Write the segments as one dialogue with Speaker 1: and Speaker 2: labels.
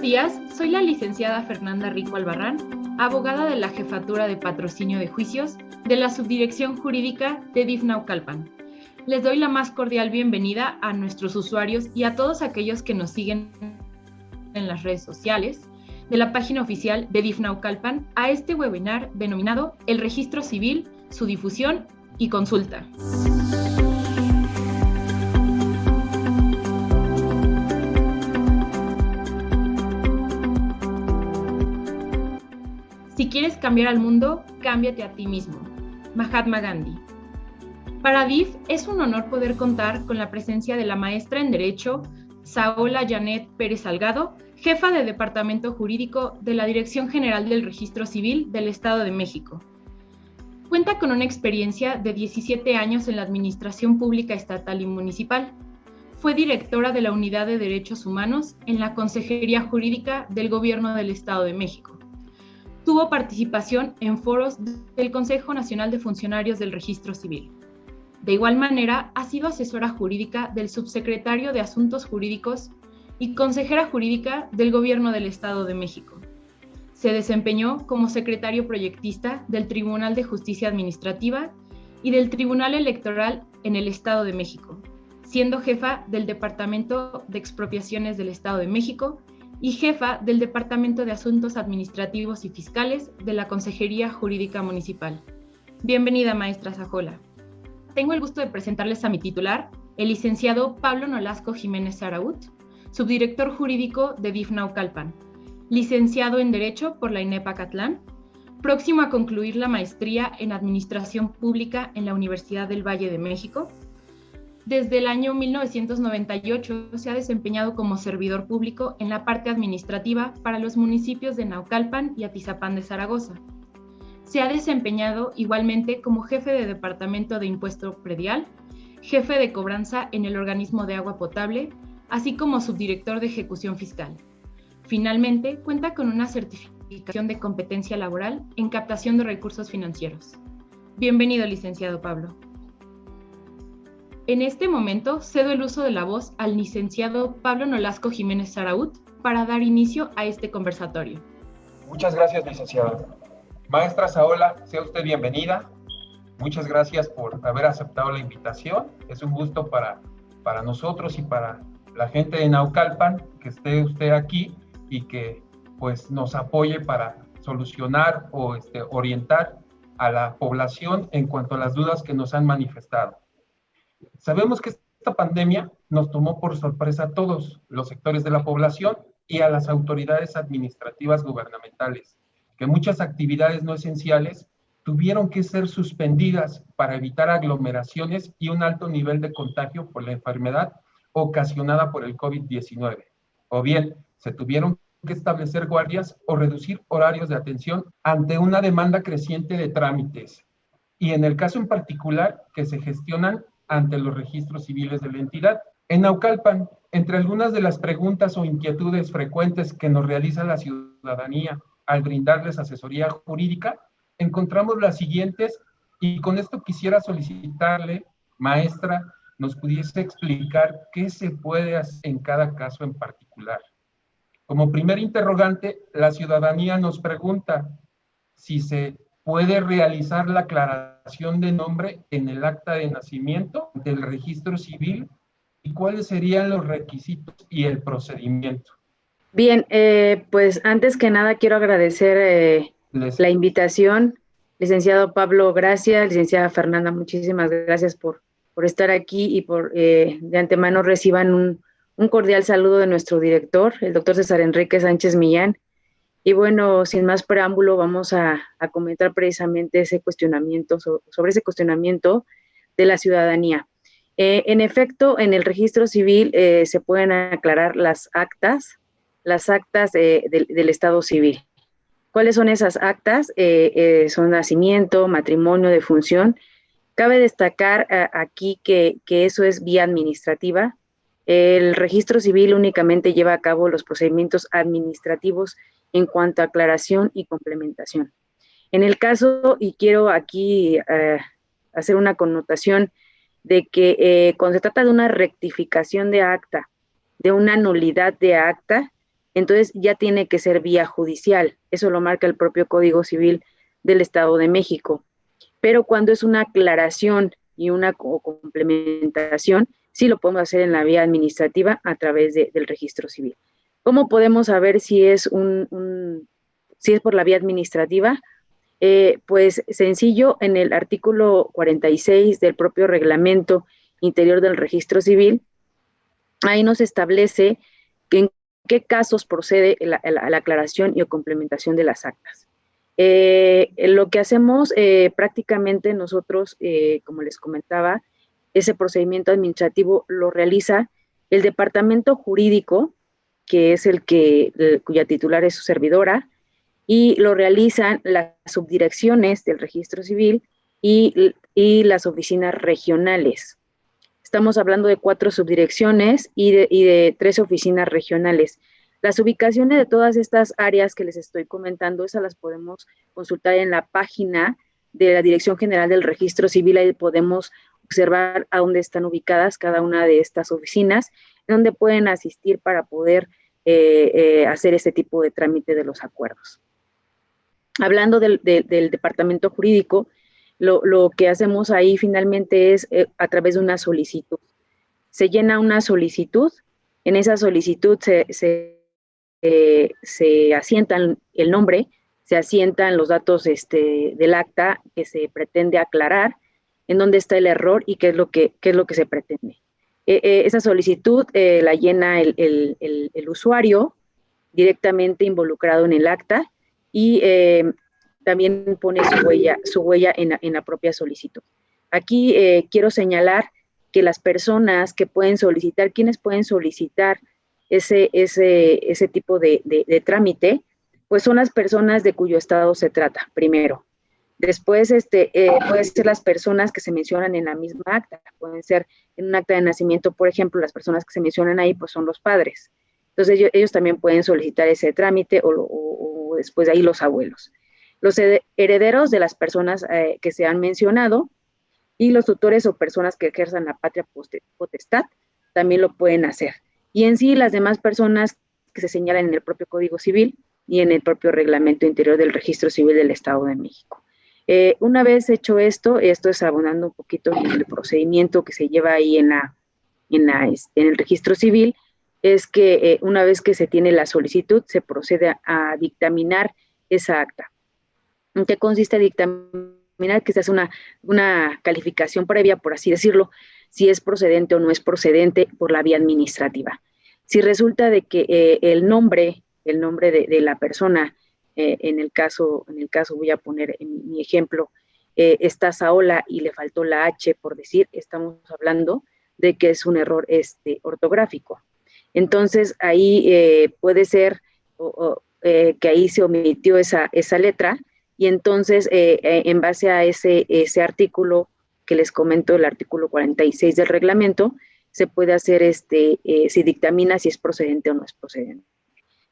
Speaker 1: días, soy la licenciada Fernanda Rico Albarrán, abogada de la Jefatura de Patrocinio de Juicios de la Subdirección Jurídica de DIF Naucalpan. Les doy la más cordial bienvenida a nuestros usuarios y a todos aquellos que nos siguen en las redes sociales de la página oficial de DIF Naucalpan a este webinar denominado El Registro Civil, su difusión y consulta. Si quieres cambiar al mundo, cámbiate a ti mismo. Mahatma Gandhi. Para DIF es un honor poder contar con la presencia de la maestra en Derecho, Saola Janet Pérez Salgado, jefa de Departamento Jurídico de la Dirección General del Registro Civil del Estado de México. Cuenta con una experiencia de 17 años en la Administración Pública Estatal y Municipal. Fue directora de la Unidad de Derechos Humanos en la Consejería Jurídica del Gobierno del Estado de México. Tuvo participación en foros del Consejo Nacional de Funcionarios del Registro Civil. De igual manera, ha sido asesora jurídica del Subsecretario de Asuntos Jurídicos y consejera jurídica del Gobierno del Estado de México. Se desempeñó como secretario proyectista del Tribunal de Justicia Administrativa y del Tribunal Electoral en el Estado de México, siendo jefa del Departamento de Expropiaciones del Estado de México y jefa del Departamento de Asuntos Administrativos y Fiscales de la Consejería Jurídica Municipal. Bienvenida, maestra Saola. Tengo el gusto de presentarles a mi titular, el licenciado Pablo Nolasco Jiménez Zaraut, subdirector jurídico de DIF Naucalpan, licenciado en Derecho por la INEP Acatlán, próximo a concluir la maestría en Administración Pública en la Universidad del Valle de México. Desde el año 1998 se ha desempeñado como servidor público en la parte administrativa para los municipios de Naucalpan y Atizapán de Zaragoza. Se ha desempeñado igualmente como jefe de Departamento de Impuesto Predial, jefe de cobranza en el organismo de agua potable, así como subdirector de ejecución fiscal. Finalmente, cuenta con una certificación de competencia laboral en captación de recursos financieros. Bienvenido, licenciado Pablo. En este momento cedo el uso de la voz al licenciado Pablo Nolasco Jiménez Zaraut para dar inicio a este conversatorio.
Speaker 2: Muchas gracias, licenciada. Maestra Saola, sea usted bienvenida. Muchas gracias por haber aceptado la invitación. Es un gusto para nosotros y para la gente de Naucalpan que esté usted aquí y que pues nos apoye para solucionar o orientar a la población en cuanto a las dudas que nos han manifestado. Sabemos que esta pandemia nos tomó por sorpresa a todos los sectores de la población y a las autoridades administrativas gubernamentales, que muchas actividades no esenciales tuvieron que ser suspendidas para evitar aglomeraciones y un alto nivel de contagio por la enfermedad ocasionada por el COVID-19. O bien, se tuvieron que establecer guardias o reducir horarios de atención ante una demanda creciente de trámites. Y en el caso en particular, que se gestionan ante los registros civiles de la entidad. En Naucalpan, entre algunas de las preguntas o inquietudes frecuentes que nos realiza la ciudadanía al brindarles asesoría jurídica, encontramos las siguientes y con esto quisiera solicitarle, maestra, nos pudiese explicar qué se puede hacer en cada caso en particular. Como primer interrogante, la ciudadanía nos pregunta si se puede realizar la aclaración de nombre en el acta de nacimiento del registro civil y cuáles serían los requisitos y el procedimiento.
Speaker 3: Bien, pues antes que nada quiero agradecer la invitación. Licenciado Pablo, gracias. Licenciada Fernanda, muchísimas gracias por estar aquí y por de antemano reciban un cordial saludo de nuestro director, el doctor César Enrique Sánchez Millán. Y bueno, sin más preámbulo, vamos a comentar precisamente ese cuestionamiento, sobre ese cuestionamiento de la ciudadanía. En efecto, en el registro civil se pueden aclarar las actas del Estado civil. ¿Cuáles son esas actas? Son nacimiento, matrimonio, defunción. Cabe destacar aquí que eso es vía administrativa. El registro civil únicamente lleva a cabo los procedimientos administrativos en cuanto a aclaración y complementación. En el caso, y quiero aquí hacer una connotación de que cuando se trata de una rectificación de acta, de una nulidad de acta, entonces ya tiene que ser vía judicial. Eso lo marca el propio Código Civil del Estado de México. Pero cuando es una aclaración y una complementación, sí lo podemos hacer en la vía administrativa a través del registro civil. ¿Cómo podemos saber si es si es por la vía administrativa? Pues sencillo, en el artículo 46 del propio reglamento interior del registro civil, ahí nos establece que en qué casos procede la aclaración y o complementación de las actas. Lo que hacemos prácticamente nosotros, como les comentaba, ese procedimiento administrativo lo realiza el departamento jurídico, que es cuya titular es su servidora, y lo realizan las subdirecciones del registro civil y las oficinas regionales. Estamos hablando de 4 subdirecciones y de 3 oficinas regionales. Las ubicaciones de todas estas áreas que les estoy comentando, esas las podemos consultar en la página de la Dirección General del Registro Civil. Ahí podemos observar a dónde están ubicadas cada una de estas oficinas, donde pueden asistir para poder hacer ese tipo de trámite de los acuerdos. Hablando del departamento jurídico, lo que hacemos ahí finalmente es a través de una solicitud. Se llena una solicitud, en esa solicitud se asientan el nombre, se asientan los datos del acta que se pretende aclarar, en dónde está el error y qué es lo que se pretende. Esa solicitud la llena el usuario directamente involucrado en el acta, y también pone su huella en la propia solicitud. Aquí quiero señalar que las personas que pueden solicitar, quienes pueden solicitar ese tipo de trámite, pues son las personas de cuyo estado se trata, primero. Después, pueden ser las personas que se mencionan en la misma acta, pueden ser en un acta de nacimiento, por ejemplo, las personas que se mencionan ahí, pues son los padres. Entonces, ellos también pueden solicitar ese trámite o después de ahí los abuelos. Los herederos de las personas que se han mencionado y los tutores o personas que ejerzan la patria potestad también lo pueden hacer. Y en sí, las demás personas que se señalan en el propio Código Civil y en el propio Reglamento Interior del Registro Civil del Estado de México. Una vez hecho esto es abonando un poquito en el procedimiento que se lleva ahí en el registro civil, es que una vez que se tiene la solicitud, se procede a dictaminar esa acta. ¿En qué consiste dictaminar? Que se hace una calificación previa, por así decirlo, si es procedente o no es procedente por la vía administrativa. Si resulta de que el nombre de la persona, en el caso voy a poner en mi ejemplo, está Saola y le faltó la H, por decir, estamos hablando de que es un error ortográfico. Entonces, ahí puede ser que ahí se omitió esa letra, y entonces, en base a ese artículo que les comento, el artículo 46 del reglamento, se puede hacer, se dictamina si es procedente o no es procedente.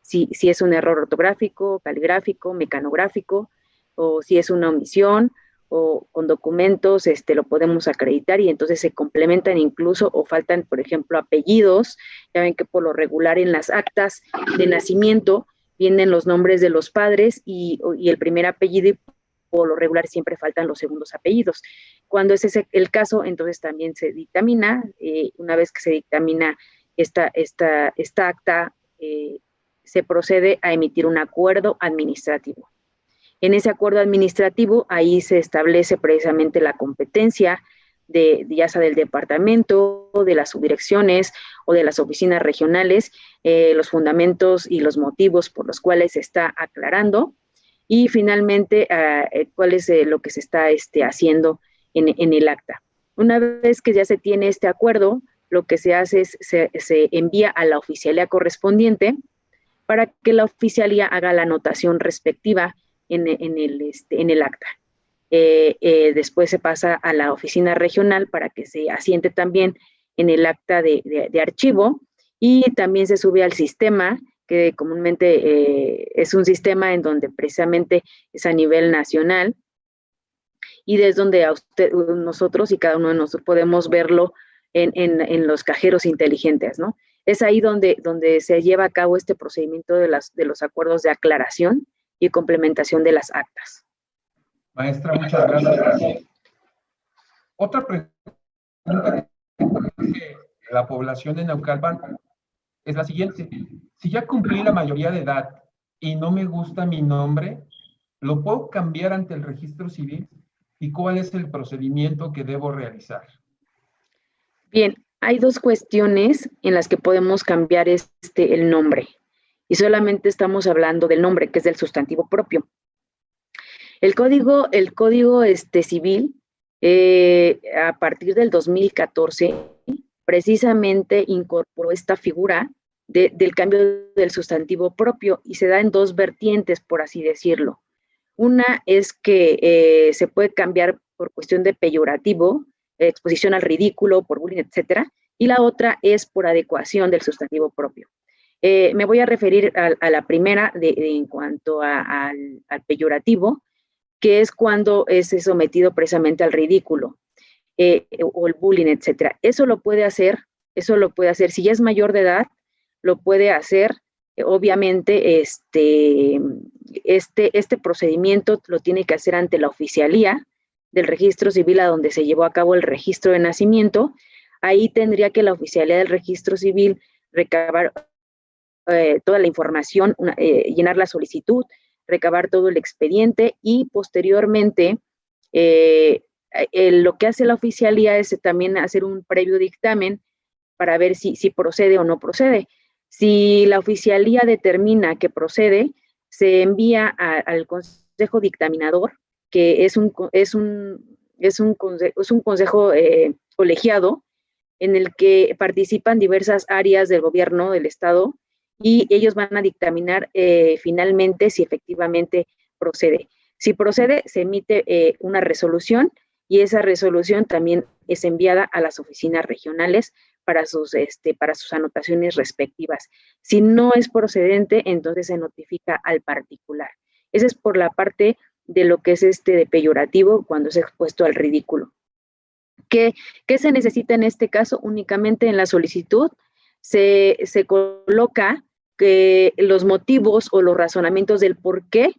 Speaker 3: Si es un error ortográfico, caligráfico, mecanográfico, o si es una omisión, o con documentos lo podemos acreditar, y entonces se complementan incluso, o faltan, por ejemplo, apellidos. Ya ven que por lo regular en las actas de nacimiento vienen los nombres de los padres y el primer apellido, y por lo regular siempre faltan los segundos apellidos. Cuando ese es el caso, entonces también se dictamina. Una vez que se dictamina esta acta, se procede a emitir un acuerdo administrativo. En ese acuerdo administrativo, ahí se establece precisamente la competencia ya sea del departamento, de las subdirecciones o de las oficinas regionales, los fundamentos y los motivos por los cuales se está aclarando, y finalmente cuál es lo que se está haciendo en el acta. Una vez que ya se tiene este acuerdo, lo que se hace es se envía a la oficialía correspondiente para que la oficialía haga la anotación respectiva en el acta. Después se pasa a la oficina regional para que se asiente también en el acta de archivo, y también se sube al sistema, que comúnmente es un sistema en donde precisamente es a nivel nacional, y desde donde nosotros y cada uno de nosotros podemos verlo en los cajeros inteligentes, ¿no? Es ahí donde se lleva a cabo este procedimiento de los acuerdos de aclaración y complementación de las actas.
Speaker 2: Maestra, muchas gracias. Otra pregunta que la población de Naucalpan es la siguiente. Si ya cumplí la mayoría de edad y no me gusta mi nombre, ¿lo puedo cambiar ante el registro civil? ¿Y cuál es el procedimiento que debo realizar?
Speaker 3: Bien, hay dos cuestiones en las que podemos cambiar el nombre. Y solamente estamos hablando del nombre, que es del sustantivo propio. El código civil, a partir del 2014, precisamente incorporó esta figura del cambio del sustantivo propio y se da en dos vertientes, por así decirlo. Una es que se puede cambiar por cuestión de peyorativo, exposición al ridículo, por bullying, etcétera, y la otra es por adecuación del sustantivo propio. Me voy a referir a la primera en cuanto al peyorativo, que es cuando es sometido precisamente al ridículo o el bullying, etcétera. Eso lo puede hacer, si ya es mayor de edad, lo puede hacer. Obviamente, este procedimiento lo tiene que hacer ante la oficialía del registro civil a donde se llevó a cabo el registro de nacimiento. Ahí tendría que la oficialía del registro civil recabar toda la información, llenar la solicitud, recabar todo el expediente y posteriormente lo que hace la oficialía es también hacer un previo dictamen para ver si procede o no procede. Si la oficialía determina que procede, se envía al consejo dictaminador, que es un consejo colegiado en el que participan diversas áreas del gobierno del estado y ellos van a dictaminar finalmente si efectivamente procede. Si procede, se emite una resolución y esa resolución también es enviada a las oficinas regionales para sus anotaciones respectivas. Si no es procedente, entonces se notifica al particular. Esa es por la parte de lo que es de peyorativo cuando es expuesto al ridículo. ¿Qué se necesita en este caso? Únicamente en la solicitud se coloca que los motivos o los razonamientos del por qué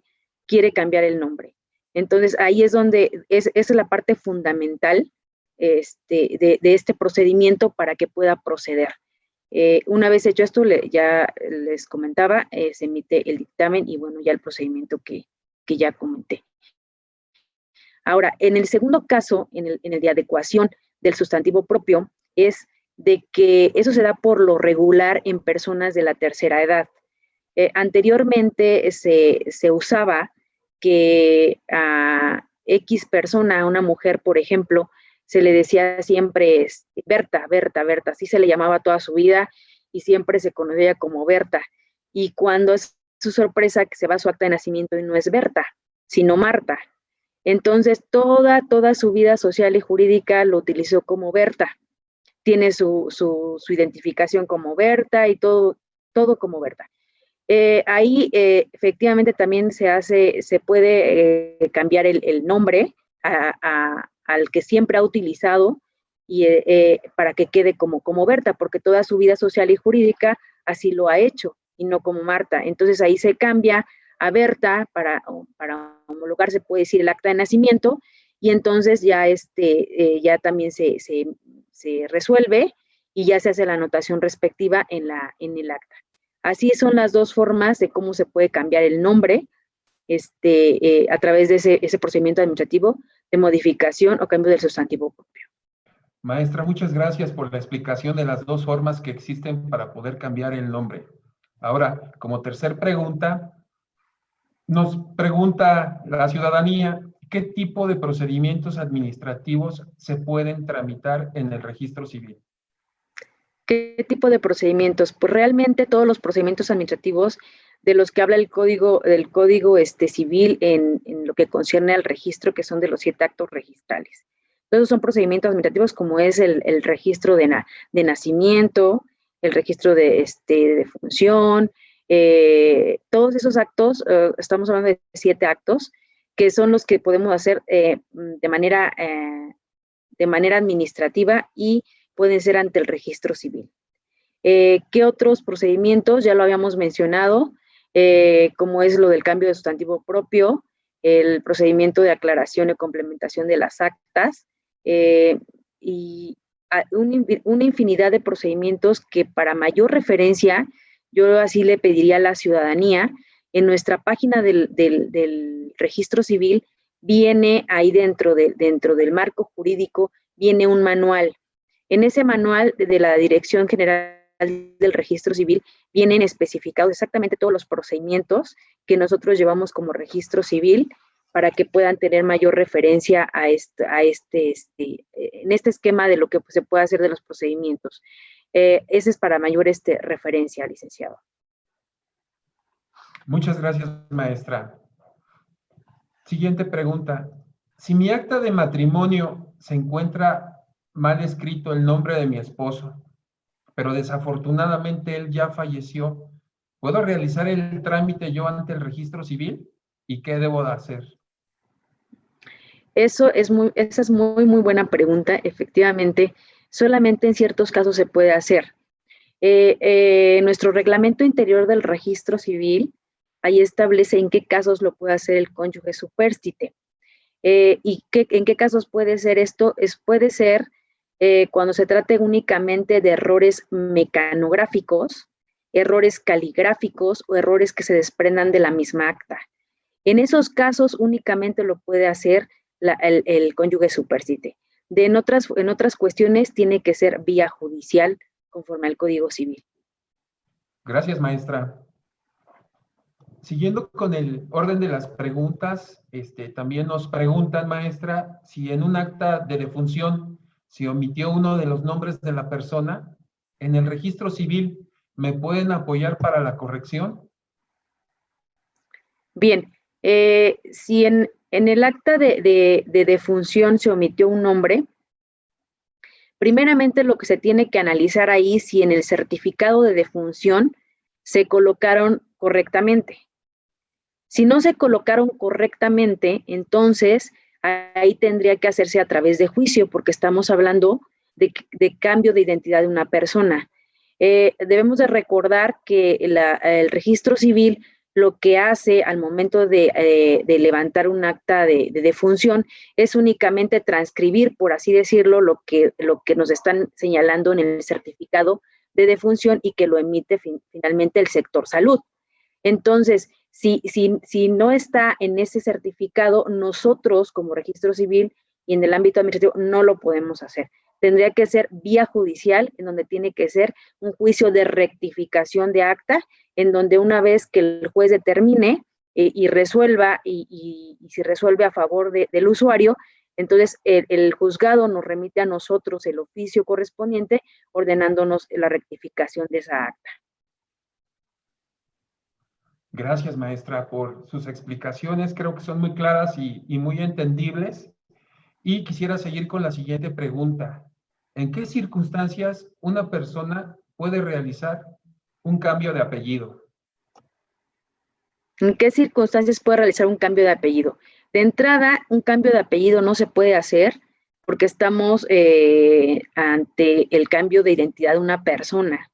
Speaker 3: quiere cambiar el nombre. Entonces, ahí es donde esa es la parte fundamental de este procedimiento para que pueda proceder. Una vez hecho esto, ya les comentaba, se emite el dictamen y bueno, ya el procedimiento que ya comenté. Ahora, en el segundo caso, en el de adecuación del sustantivo propio, es de que eso se da por lo regular en personas de la tercera edad. Anteriormente se usaba que a X persona, a una mujer, por ejemplo, se le decía siempre Berta, Berta, Berta, así se le llamaba toda su vida y siempre se conocía como Berta. Y cuando es su sorpresa que se va a su acta de nacimiento y no es Berta, sino Marta. Entonces, toda su vida social y jurídica lo utilizó como Berta. Tiene su identificación como Berta y todo como Berta. Ahí efectivamente también se puede cambiar el nombre al que siempre ha utilizado y para que quede como Berta, porque toda su vida social y jurídica así lo ha hecho y no como Marta. Entonces ahí se cambia a Berta para homologar, se puede decir, el acta de nacimiento y entonces ya ya también se resuelve y ya se hace la anotación respectiva en el acta. Así son las dos formas de cómo se puede cambiar el nombre a través de ese procedimiento administrativo de modificación o cambio del sustantivo propio.
Speaker 2: Maestra, muchas gracias por la explicación de las dos formas que existen para poder cambiar el nombre. Ahora, como tercer pregunta, nos pregunta la ciudadanía, ¿qué tipo de procedimientos administrativos se pueden tramitar en el registro civil?
Speaker 3: ¿Qué tipo de procedimientos? Pues realmente todos los procedimientos administrativos de los que habla el código civil en lo que concierne al registro, que son de los 7 actos registrales. Todos son procedimientos administrativos como es el registro de nacimiento, el registro de función, todos esos actos, estamos hablando de 7 actos, que son los que podemos hacer de manera administrativa y pueden ser ante el registro civil. ¿Qué otros procedimientos? Ya lo habíamos mencionado, como es lo del cambio de sustantivo propio, el procedimiento de aclaración y complementación de las actas, y una infinidad de procedimientos que para mayor referencia, yo así le pediría a la ciudadanía, en nuestra página del registro civil viene ahí dentro del marco jurídico, viene un manual. En ese manual de la Dirección General del Registro Civil vienen especificados exactamente todos los procedimientos que nosotros llevamos como registro civil para que puedan tener mayor referencia en este esquema de lo que se puede hacer de los procedimientos. Ese es para mayor referencia, licenciado.
Speaker 2: Muchas gracias, maestra. Siguiente pregunta. Si mi acta de matrimonio se encuentra mal escrito el nombre de mi esposo, pero desafortunadamente él ya falleció, ¿puedo realizar el trámite yo ante el registro civil? ¿Y qué debo de hacer?
Speaker 3: Esa es muy buena pregunta. Efectivamente, solamente en ciertos casos se puede hacer. Nuestro reglamento interior del registro civil, ahí establece en qué casos lo puede hacer el cónyuge supérstite. ¿Y en qué casos puede ser esto? Puede ser cuando se trate únicamente de errores mecanográficos, errores caligráficos o errores que se desprendan de la misma acta. En esos casos únicamente lo puede hacer el cónyuge supérstite. En otras cuestiones tiene que ser vía judicial conforme al Código Civil.
Speaker 2: Gracias, maestra. Siguiendo con el orden de las preguntas, también nos preguntan, maestra, si en un acta de defunción se omitió uno de los nombres de la persona, en el registro civil, ¿me pueden apoyar para la corrección?
Speaker 3: Bien, si en el acta de defunción se omitió un nombre, primeramente lo que se tiene que analizar ahí si en el certificado de defunción se colocaron correctamente. Si no se colocaron correctamente, entonces ahí tendría que hacerse a través de juicio, porque estamos hablando de cambio de identidad de una persona. Debemos de recordar que el registro civil lo que hace al momento de levantar un acta de defunción es únicamente transcribir, por así decirlo, lo que nos están señalando en el certificado de defunción y que lo emite finalmente el sector salud. Entonces, si no está en ese certificado, nosotros como registro civil y en el ámbito administrativo no lo podemos hacer. Tendría que ser vía judicial, en donde tiene que ser un juicio de rectificación de acta, en donde una vez que el juez determine y resuelva, y si resuelve a favor del usuario, entonces el juzgado nos remite a nosotros el oficio correspondiente ordenándonos la rectificación de esa acta.
Speaker 2: Gracias, maestra, por sus explicaciones. Creo que son muy claras y muy entendibles. Y quisiera seguir con la siguiente pregunta. ¿En qué circunstancias una persona puede realizar un cambio de apellido?
Speaker 3: ¿En qué circunstancias puede realizar un cambio de apellido? De entrada, un cambio de apellido no se puede hacer porque estamos ante el cambio de identidad de una persona.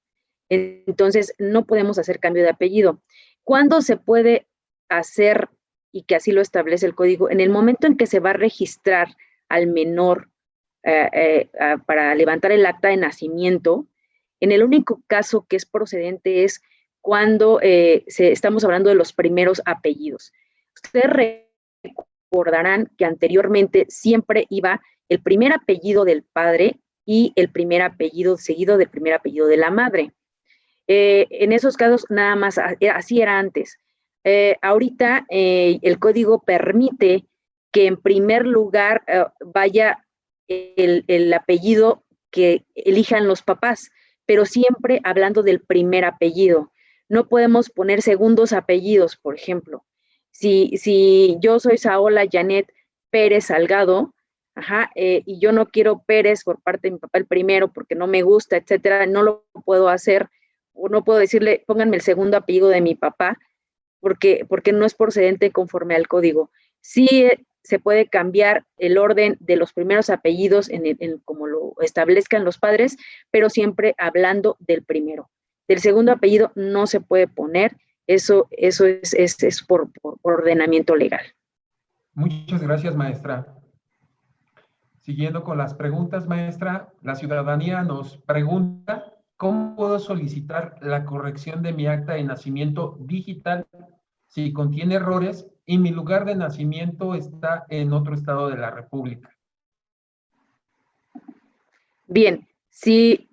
Speaker 3: Entonces, no podemos hacer cambio de apellido. ¿Cuándo se puede hacer, y que así lo establece el código? En el momento en que se va a registrar al menor para levantar el acta de nacimiento, en el único caso que es procedente es cuando estamos hablando de los primeros apellidos. Ustedes recordarán que anteriormente siempre iba el primer apellido del padre y el primer apellido seguido del primer apellido de la madre. En esos casos nada más así era antes. Ahorita el código permite que en primer lugar vaya el apellido que elijan los papás, pero siempre hablando del primer apellido. No podemos poner segundos apellidos, por ejemplo. Si yo soy Saola Janet Pérez Salgado, y yo no quiero Pérez por parte de mi papá el primero porque no me gusta, etcétera, no lo puedo hacer, o no puedo decirle, pónganme el segundo apellido de mi papá, porque no es procedente conforme al código. Sí se puede cambiar el orden de los primeros apellidos como lo establezcan los padres, pero siempre hablando del primero. Del segundo apellido no se puede poner, eso es por ordenamiento legal.
Speaker 2: Muchas gracias, maestra. Siguiendo con las preguntas, maestra, la ciudadanía nos pregunta, ¿cómo puedo solicitar la corrección de mi acta de nacimiento digital si contiene errores y mi lugar de nacimiento está en otro estado de la República?
Speaker 3: Bien, si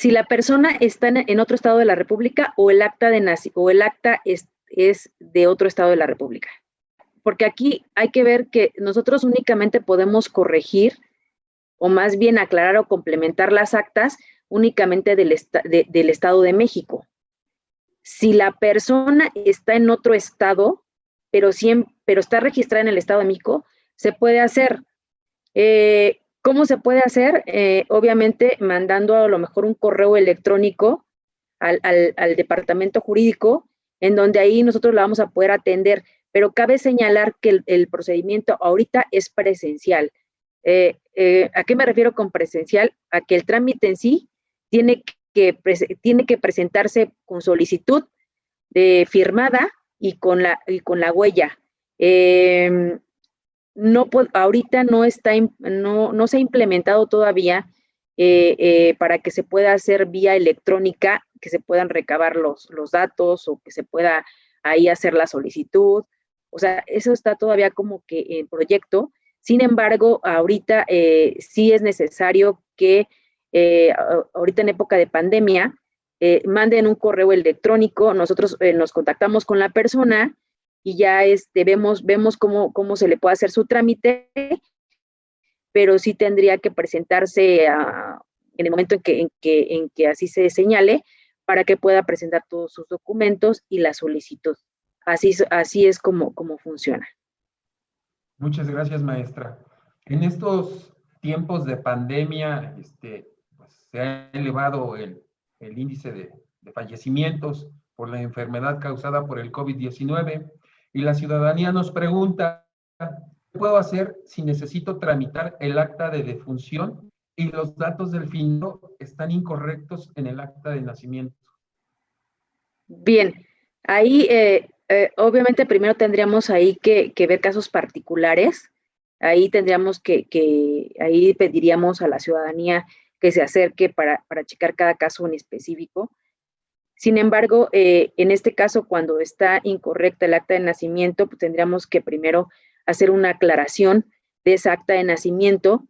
Speaker 3: la persona está en otro estado de la República o el acta es de otro estado de la República. Porque aquí hay que ver que nosotros únicamente podemos corregir o más bien aclarar o complementar las actas únicamente del Estado de México. Si la persona está en otro estado, pero está registrada en el Estado de México, se puede hacer. ¿Cómo se puede hacer? Obviamente mandando a lo mejor un correo electrónico al departamento jurídico, en donde ahí nosotros la vamos a poder atender, pero cabe señalar que el procedimiento ahorita es presencial. ¿A qué me refiero con presencial? A que el trámite en sí tiene que presentarse con solicitud firmada y con la huella. Ahorita no se ha implementado todavía para que se pueda hacer vía electrónica, que se puedan recabar los datos o que se pueda ahí hacer la solicitud. O sea, eso está todavía como que en proyecto. Sin embargo, ahorita sí es necesario que ahorita en época de pandemia manden un correo electrónico, nosotros nos contactamos con la persona y ya vemos cómo se le puede hacer su trámite, pero sí tendría que presentarse en el momento en que así se señale para que pueda presentar todos sus documentos y la solicitud. Así es como funciona.
Speaker 2: Muchas gracias, maestra. En estos tiempos de pandemia, pues, se ha elevado el índice de fallecimientos por la enfermedad causada por el COVID-19 y la ciudadanía nos pregunta, ¿qué puedo hacer si necesito tramitar el acta de defunción y los datos del finado están incorrectos en el acta de nacimiento?
Speaker 3: Bien, ahí obviamente primero tendríamos ahí que ver casos particulares. Ahí tendríamos ahí pediríamos a la ciudadanía que se acerque para checar cada caso en específico. Sin embargo, en este caso, cuando está incorrecta el acta de nacimiento, pues tendríamos que primero hacer una aclaración de esa acta de nacimiento,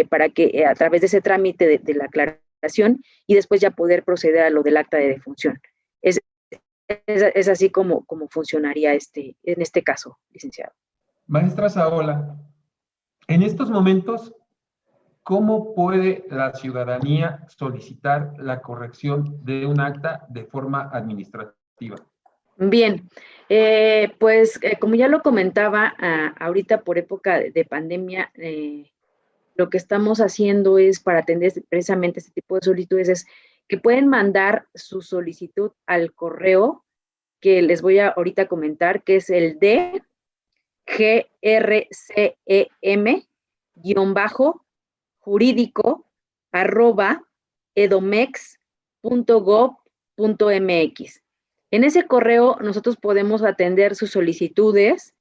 Speaker 3: para que a través de ese trámite de la aclaración y después ya poder proceder a lo del acta de defunción. Es así como funcionaría en este caso, licenciado.
Speaker 2: Maestra Saola, en estos momentos, ¿cómo puede la ciudadanía solicitar la corrección de un acta de forma administrativa?
Speaker 3: Bien, pues como ya lo comentaba, ahorita por época de pandemia, lo que estamos haciendo es para atender precisamente este tipo de solicitudes es que pueden mandar su solicitud al correo que les voy a ahorita comentar, que es el de grcm-jurídico@edomex.gov.mx. En ese correo nosotros podemos atender sus solicitudes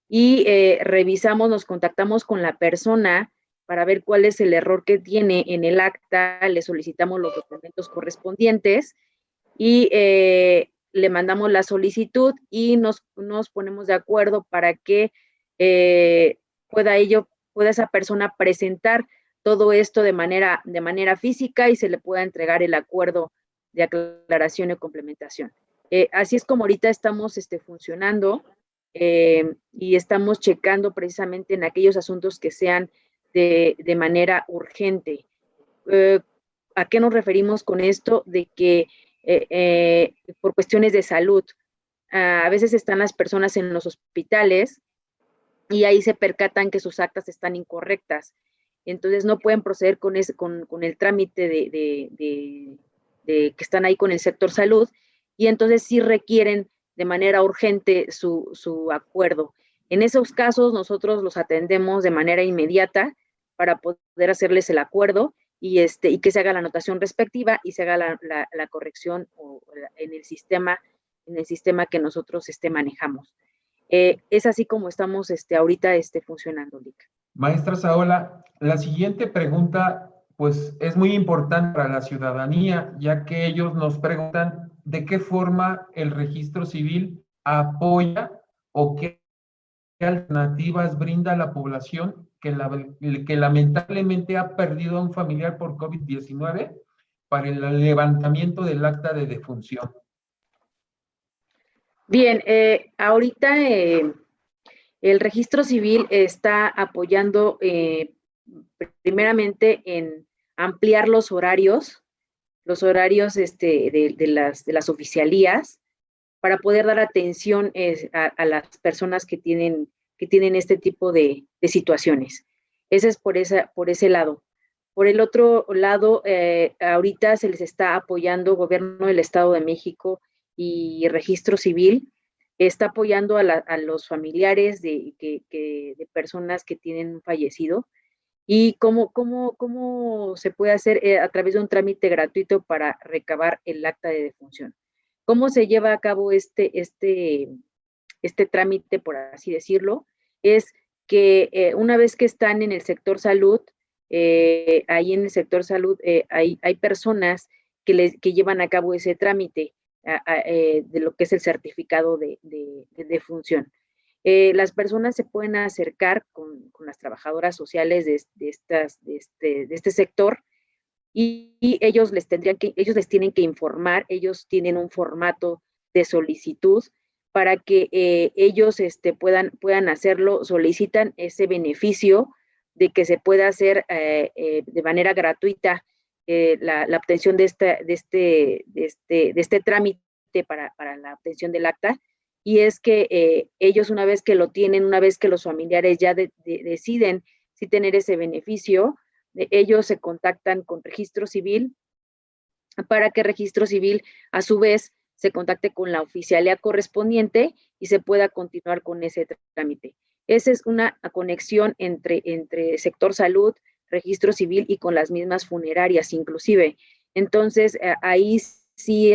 Speaker 3: y revisamos, nos contactamos con la persona para ver cuál es el error que tiene en el acta, le solicitamos los documentos correspondientes y le mandamos la solicitud y nos ponemos de acuerdo para que pueda esa persona presentar todo esto de manera física y se le pueda entregar el acuerdo de aclaración y complementación. Así es como ahorita estamos funcionando y estamos checando precisamente en aquellos asuntos que sean de manera urgente. ¿A qué nos referimos con esto? De que por cuestiones de salud, a veces están las personas en los hospitales y ahí se percatan que sus actas están incorrectas. Entonces no pueden proceder con el trámite de que están ahí con el sector salud y entonces sí requieren de manera urgente su acuerdo. En esos casos nosotros los atendemos de manera inmediata para poder hacerles el acuerdo y que se haga la anotación respectiva y se haga la corrección en el sistema que nosotros manejamos. Es así como estamos ahorita funcionando, Lic.
Speaker 2: Maestra Saola, la siguiente pregunta pues es muy importante para la ciudadanía, ya que ellos nos preguntan de qué forma el registro civil apoya o qué alternativas brinda a la población que lamentablemente ha perdido a un familiar por COVID-19 para el levantamiento del acta de defunción.
Speaker 3: Bien, ahorita el registro civil está apoyando primeramente en ampliar los horarios de las oficialías para poder dar atención a las personas que tienen este tipo de situaciones. Ese es por ese lado. Por el otro lado, ahorita se les está apoyando Gobierno del Estado de México y Registro Civil, está apoyando a los familiares de personas que tienen fallecido. ¿Y cómo se puede hacer? A través de un trámite gratuito para recabar el acta de defunción. ¿Cómo se lleva a cabo este trámite, por así decirlo? Es que una vez que están en el sector salud, ahí en el sector salud hay personas que llevan a cabo ese trámite de lo que es el certificado de defunción. Las personas se pueden acercar con las trabajadoras sociales de este sector y ellos les tienen que informar, ellos tienen un formato de solicitud para que ellos puedan hacerlo, solicitan ese beneficio de que se pueda hacer de manera gratuita la obtención de este trámite para la obtención del acta, y es que ellos una vez que lo tienen, una vez que los familiares ya deciden si tener ese beneficio, ellos se contactan con Registro Civil para que Registro Civil a su vez se contacte con la oficialía correspondiente y se pueda continuar con ese trámite. Esa es una conexión entre sector salud, Registro Civil y con las mismas funerarias inclusive. Entonces, ahí sí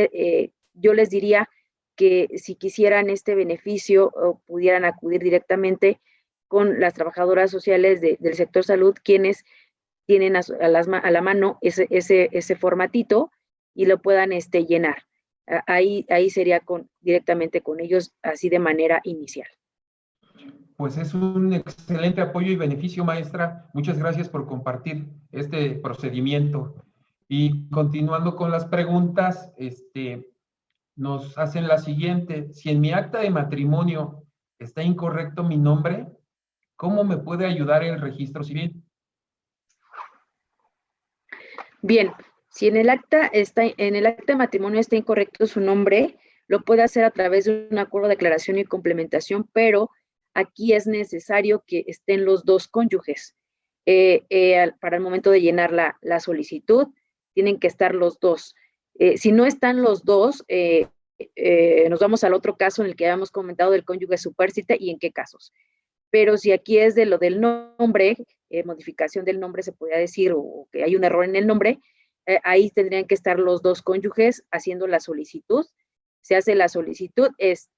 Speaker 3: yo les diría que si quisieran este beneficio o pudieran acudir directamente con las trabajadoras sociales del sector salud, quienes tienen a la mano ese formatito y lo puedan llenar. Ahí sería directamente con ellos, así de manera inicial.
Speaker 2: Pues es un excelente apoyo y beneficio, maestra. Muchas gracias por compartir este procedimiento. Y continuando con las preguntas, nos hacen la siguiente. Si en mi acta de matrimonio está incorrecto mi nombre, ¿cómo me puede ayudar el registro civil?
Speaker 3: Bien, si en el acta de matrimonio está incorrecto su nombre, lo puede hacer a través de un acuerdo de declaración y complementación, pero aquí es necesario que estén los dos cónyuges. Para el momento de llenar la solicitud, tienen que estar los dos. Si no están los dos, nos vamos al otro caso en el que habíamos comentado del cónyuge supérstite y en qué casos. Pero si aquí es de lo del nombre, modificación del nombre se podría decir, o que hay un error en el nombre, ahí tendrían que estar los dos cónyuges haciendo la solicitud. Se hace la solicitud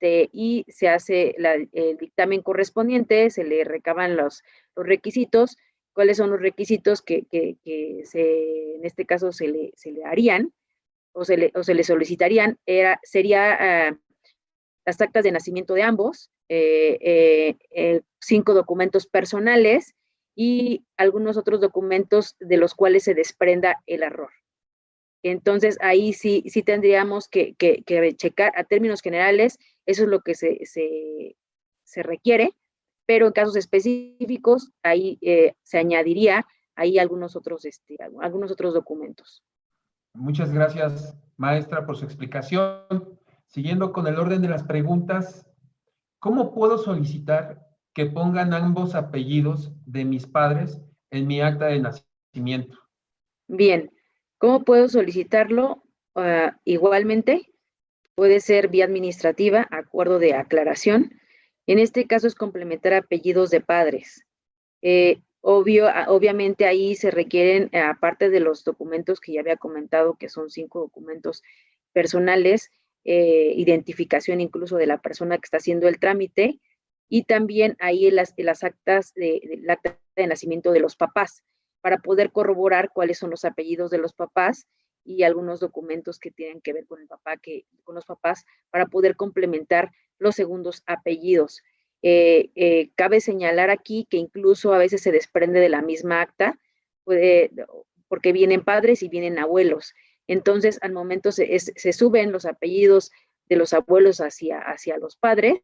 Speaker 3: y se hace el dictamen correspondiente, se le recaban los requisitos. ¿Cuáles son los requisitos que en este caso se le harían o se le solicitarían? Sería las actas de nacimiento de ambos, 5 documentos personales y algunos otros documentos de los cuales se desprenda el error. Entonces, ahí sí tendríamos que checar a términos generales, eso es lo que se requiere, pero en casos específicos, ahí se añadiría ahí algunos otros documentos.
Speaker 2: Muchas gracias, maestra, por su explicación. Siguiendo con el orden de las preguntas, ¿cómo puedo solicitar que pongan ambos apellidos de mis padres en mi acta de nacimiento?
Speaker 3: Bien, ¿cómo puedo solicitarlo? Igualmente, puede ser vía administrativa, acuerdo de aclaración, En este caso es complementar apellidos de padres. Obviamente ahí se requieren, aparte de los documentos que ya había comentado, que son 5 documentos personales, identificación incluso de la persona que está haciendo el trámite, y también ahí en las actas del acta de nacimiento de los papás, para poder corroborar cuáles son los apellidos de los papás y algunos documentos que tienen que ver con el papá, con los papás, para poder complementar los segundos apellidos. Cabe señalar aquí que incluso a veces se desprende de la misma acta, porque vienen padres y vienen abuelos. Entonces, al momento se suben los apellidos de los abuelos hacia los padres,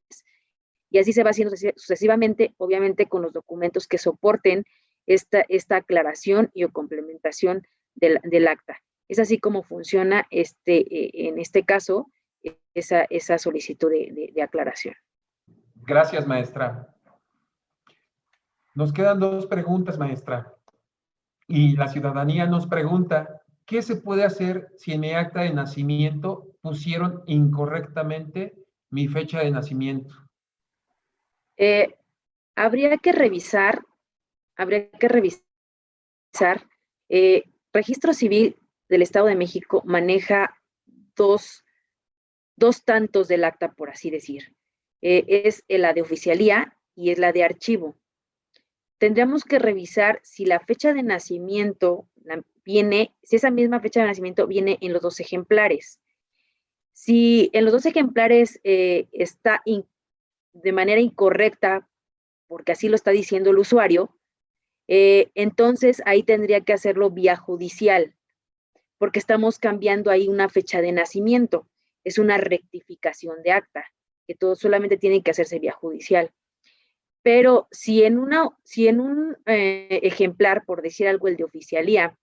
Speaker 3: y así se va haciendo sucesivamente, obviamente con los documentos que soporten esta aclaración y o complementación del acta. Es así como funciona en este caso esa solicitud de aclaración.
Speaker 2: Gracias, maestra. Nos quedan 2 preguntas, maestra. Y la ciudadanía nos pregunta, ¿qué se puede hacer si en mi acta de nacimiento pusieron incorrectamente mi fecha de nacimiento?
Speaker 3: Habría que revisar, Registro Civil del Estado de México maneja dos tantos del acta, por así decir. Es la de oficialía y es la de archivo. Tendríamos que revisar si la fecha de nacimiento si esa misma fecha de nacimiento viene en los 2 ejemplares. Si en los 2 ejemplares está de manera incorrecta, porque así lo está diciendo el usuario, entonces ahí tendría que hacerlo vía judicial, porque estamos cambiando ahí una fecha de nacimiento. Es una rectificación de acta, que todo solamente tiene que hacerse vía judicial. Pero si en un ejemplar, por decir algo, el de oficialía,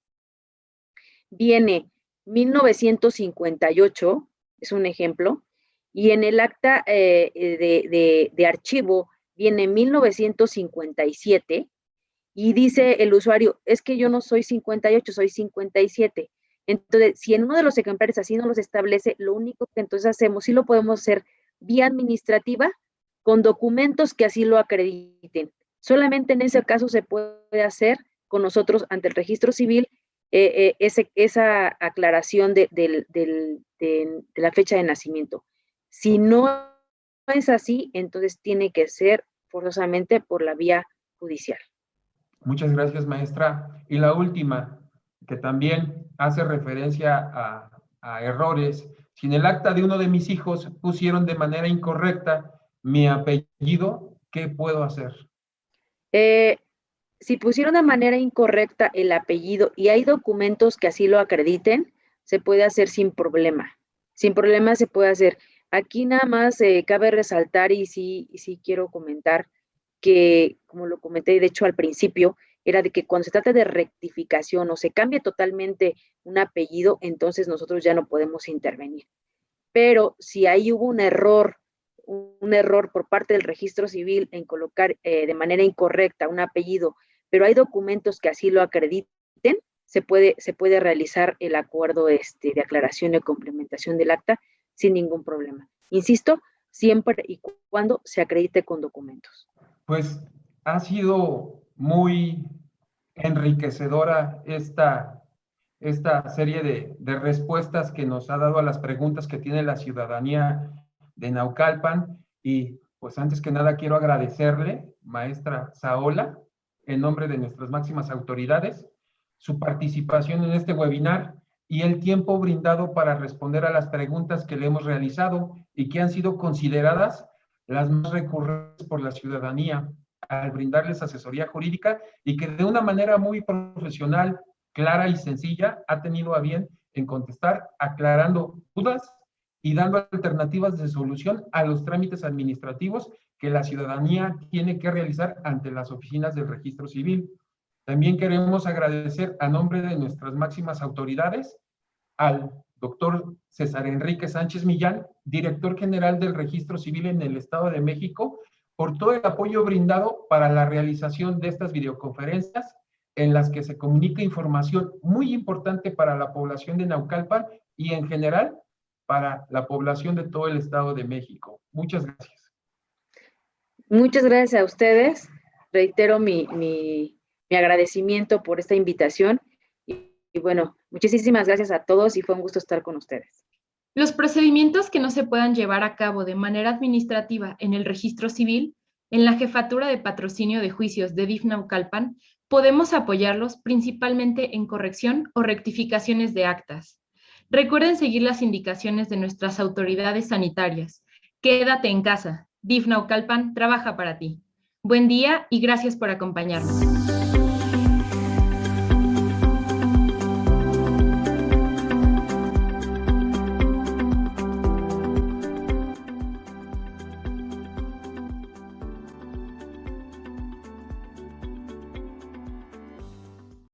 Speaker 3: viene 1958, es un ejemplo, y en el acta de archivo viene 1957, y dice el usuario, es que yo no soy 58, soy 57. Entonces, si en uno de los ejemplares así no los establece, lo único que entonces hacemos, sí lo podemos hacer vía administrativa, con documentos que así lo acrediten. Solamente en ese caso se puede hacer con nosotros ante el registro civil esa aclaración de la fecha de nacimiento. Si no es así, entonces tiene que ser forzosamente por la vía judicial.
Speaker 2: Muchas gracias, maestra. Y la última, que también hace referencia a errores. Si en el acta de uno de mis hijos pusieron de manera incorrecta mi apellido, ¿qué puedo hacer?
Speaker 3: Si pusieron de manera incorrecta el apellido y hay documentos que así lo acrediten, se puede hacer sin problema. Sin problema se puede hacer. Aquí nada más cabe resaltar y sí quiero comentar que, como lo comenté de hecho al principio, era de que cuando se trata de rectificación o se cambie totalmente un apellido, entonces nosotros ya no podemos intervenir. Pero si ahí hubo un error por parte del registro civil en colocar de manera incorrecta un apellido, pero hay documentos que así lo acrediten, se puede realizar el acuerdo de aclaración y complementación del acta sin ningún problema. Insisto, siempre y cuando se acredite con documentos.
Speaker 2: Pues ha sido muy enriquecedora esta serie de respuestas que nos ha dado a las preguntas que tiene la ciudadanía de Naucalpan. Y pues antes que nada quiero agradecerle, maestra Saola, en nombre de nuestras máximas autoridades, su participación en este webinar y el tiempo brindado para responder a las preguntas que le hemos realizado y que han sido consideradas las más recurrentes por la ciudadanía al brindarles asesoría jurídica, y que de una manera muy profesional, clara y sencilla ha tenido a bien en contestar, aclarando dudas y dando alternativas de solución a los trámites administrativos que la ciudadanía tiene que realizar ante las oficinas del Registro Civil. También queremos agradecer a nombre de nuestras máximas autoridades al doctor César Enrique Sánchez Millán, director general del Registro Civil en el Estado de México, por todo el apoyo brindado para la realización de estas videoconferencias en las que se comunica información muy importante para la población de Naucalpan y en general para la población de todo el Estado de México. Muchas gracias.
Speaker 3: Muchas gracias a ustedes. Reitero mi agradecimiento por esta invitación y bueno, muchísimas gracias a todos y fue un gusto estar con ustedes.
Speaker 1: Los procedimientos que no se puedan llevar a cabo de manera administrativa en el registro civil, en la Jefatura de Patrocinio de Juicios de DIF Naucalpan, podemos apoyarlos principalmente en corrección o rectificaciones de actas. Recuerden seguir las indicaciones de nuestras autoridades sanitarias. Quédate en casa. DIF Naucalpan trabaja para ti. Buen día y gracias por acompañarnos.